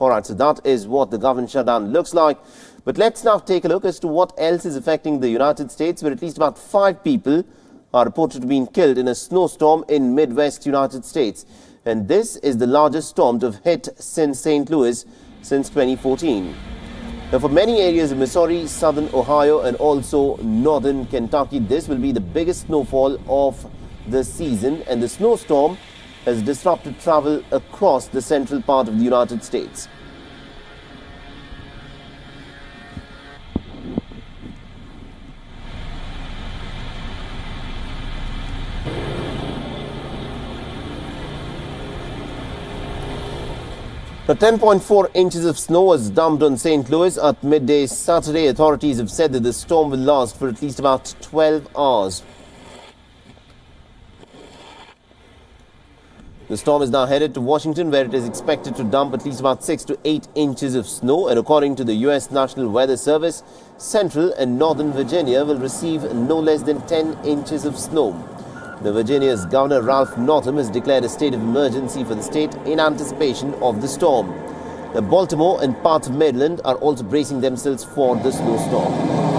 Alright, so that is what the government shutdown looks like. But let's now take a look as to what else is affecting the United States, where at least about 5 people are reported to have been killed in a snowstorm in Midwest United States. And this is the largest storm to have hit since St. Louis since 2014. Now, for many areas of Missouri, southern Ohio and also northern Kentucky, this will be the biggest snowfall of the season, and the snowstorm has disrupted travel across the central part of the United States. Now, 10.4 inches of snow was dumped on St. Louis at midday Saturday. Authorities have said that the storm will last for at least about 12 hours. The storm is now headed to Washington, where it is expected to dump at least about 6 to 8 inches of snow. And according to the U.S. National Weather Service, central and northern Virginia will receive no less than 10 inches of snow. The Virginia's Governor Ralph Northam has declared a state of emergency for the state in anticipation of the storm. Baltimore and parts of Maryland are also bracing themselves for the snowstorm.